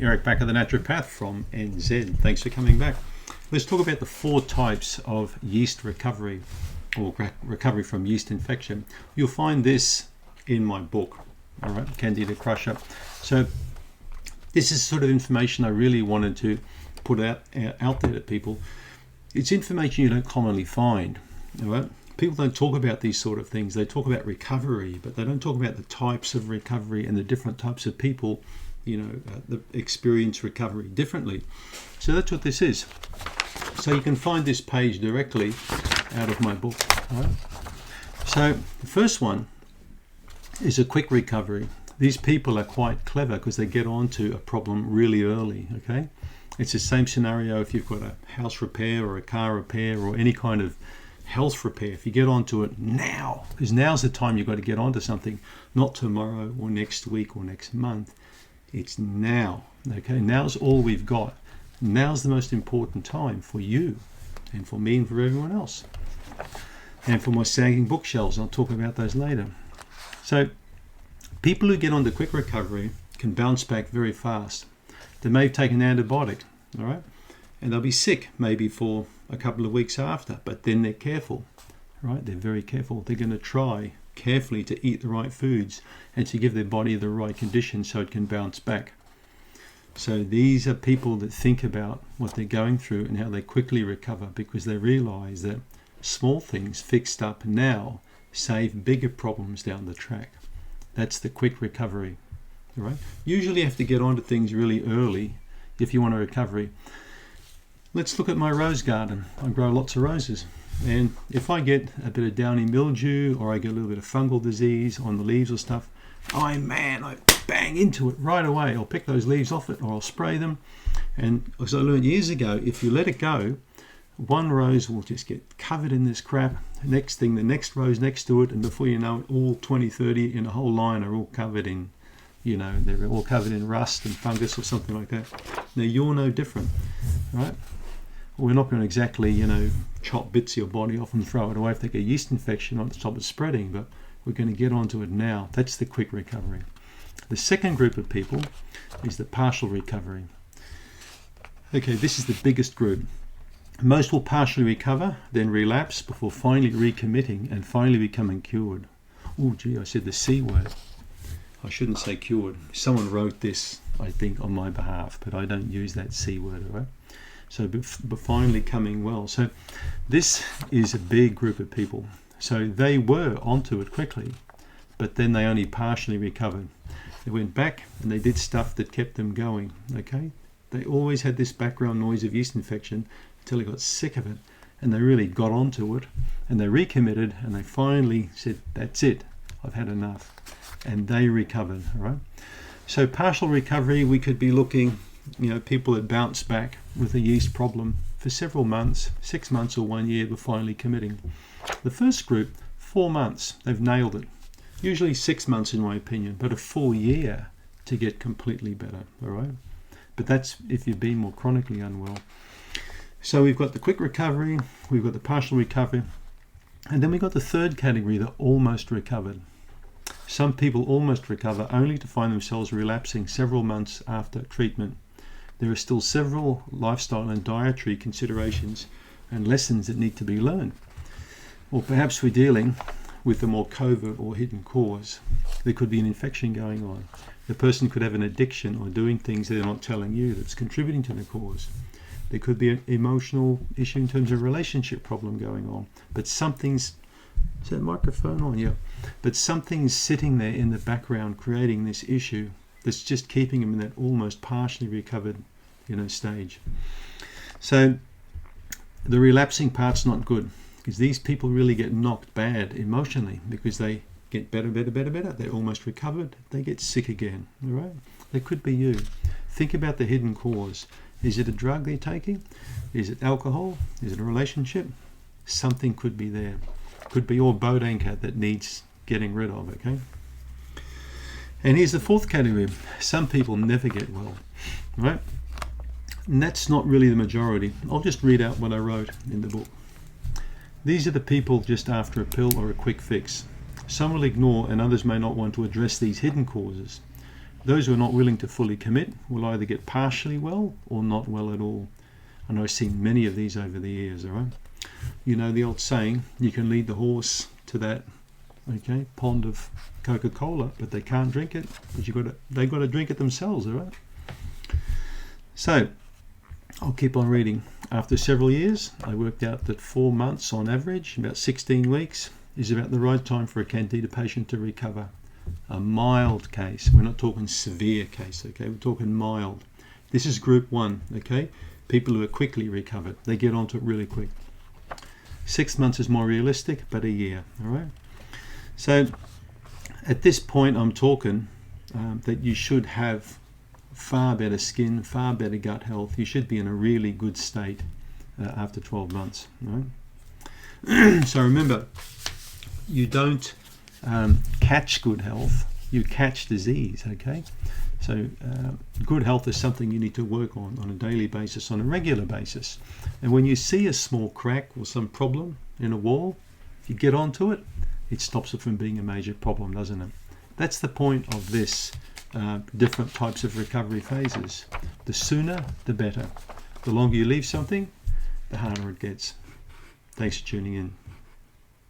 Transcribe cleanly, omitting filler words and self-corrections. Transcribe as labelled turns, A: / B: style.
A: Eric Bakker, the Naturopath from NZ. Thanks for coming back. Let's talk about the 4 types of yeast recovery or recovery from yeast infection. You'll find this in my book, all right, Candida Crusher. So this is sort of information I really wanted to put out there to people. It's information you don't commonly find, all right? People don't talk about these sort of things. They talk about recovery, but they don't talk about the types of recovery and the different types of people that experience recovery differently. So that's what this is. So you can find this page directly out of my book. All right? So the first one is a quick recovery. These people are quite clever because they get onto a problem really early. Okay, it's the same scenario if you've got a house repair or a car repair or any kind of health repair. If you get onto it now, because now's the time you've got to get onto something, not tomorrow or next week or next month. It's now. Okay, now's all we've got. Now's the most important time for you and for me and for everyone else. And for my sagging bookshelves, I'll talk about those later. So people who get onto quick recovery can bounce back very fast. They may have taken an antibiotic, all right, and they'll be sick maybe for a couple of weeks after, but then they're careful, right? They're very careful. They're going to try carefully to eat the right foods and to give their body the right conditions so it can bounce back. So these are people that think about what they're going through and how they quickly recover because they realize that small things fixed up now save bigger problems down the track. That's the quick recovery, right? Usually you have to get onto things really early if you want a recovery. Let's look at my rose garden. I grow lots of roses. And if I get a bit of downy mildew or I get a little bit of fungal disease on the leaves or stuff, I bang into it right away. I'll pick those leaves off it or I'll spray them. And as I learned years ago, if you let it go, one rose will just get covered in this crap. Next thing, the next rose next to it, and before you know it, all 20, 30 in a whole line are all covered in, they're all covered in rust and fungus or something like that. Now you're no different, right? We're not going to exactly, chop bits of your body off and throw it away if they get a yeast infection or stop it spreading, but we're going to get onto it now. That's the quick recovery. The second group of people is the partial recovery. Okay, this is the biggest group. Most will partially recover, then relapse before finally recommitting and finally becoming cured. Oh, gee, I said the C word. I shouldn't say cured. Someone wrote this, I think, on my behalf, but I don't use that C word, all right? So, but finally coming well. So this is a big group of people. So they were onto it quickly, but then they only partially recovered. They went back and they did stuff that kept them going, okay? They always had this background noise of yeast infection until they got sick of it and they really got onto it and they recommitted and they finally said, that's it, I've had enough. And they recovered, all right? So partial recovery, we could be looking, people that bounce back with a yeast problem for several months, 6 months or 1 year before finally committing. The first group, 4 months, they've nailed it. Usually 6 months in my opinion, but a full year to get completely better, all right? But that's if you've been more chronically unwell. So we've got the quick recovery, we've got the partial recovery, and then we've got the third category, the almost recovered. Some people almost recover only to find themselves relapsing several months after treatment. There are still several lifestyle and dietary considerations and lessons that need to be learned. Or perhaps we're dealing with a more covert or hidden cause. There could be an infection going on. The person could have an addiction or doing things they're not telling you that's contributing to the cause. There could be an emotional issue in terms of relationship problem going on. But is that microphone on? Yeah. But something's sitting there in the background creating this issue that's just keeping them in that almost partially recovered, stage. So the relapsing part's not good because these people really get knocked bad emotionally because they get better. They're almost recovered. They get sick again, all right? That could be you. Think about the hidden cause. Is it a drug they're taking? Is it alcohol? Is it a relationship? Something could be there. Could be your boat anchor that needs getting rid of, okay? And here's the fourth category. Some people never get well, right? And that's not really the majority. I'll just read out what I wrote in the book. These are the people just after a pill or a quick fix. Some will ignore and others may not want to address these hidden causes. those who are not willing to fully commit will either get partially well or not well at all. And I've seen many of these over the years, all right? You know the old saying, you can lead the horse to that, okay, pond of Coca-Cola, but they can't drink it. But they've got to drink it themselves, all right? So I'll keep on reading. After several years, I worked out that 4 months on average, about 16 weeks, is about the right time for a Candida patient to recover. A mild case. We're not talking severe case, okay? We're talking mild. This is group 1, okay? People who are quickly recovered. They get onto it really quick. 6 months is more realistic, but a year, all right? So at this point, I'm talking that you should have far better skin, far better gut health. You should be in a really good state after 12 months, right? So remember, you don't catch good health, you catch disease, okay? So good health is something you need to work on a daily basis, on a regular basis. And when you see a small crack or some problem in a wall, if you get onto it, it stops it from being a major problem, doesn't it? That's the point of this different types of recovery phases. The sooner, the better. The longer you leave something, the harder it gets. Thanks for tuning in.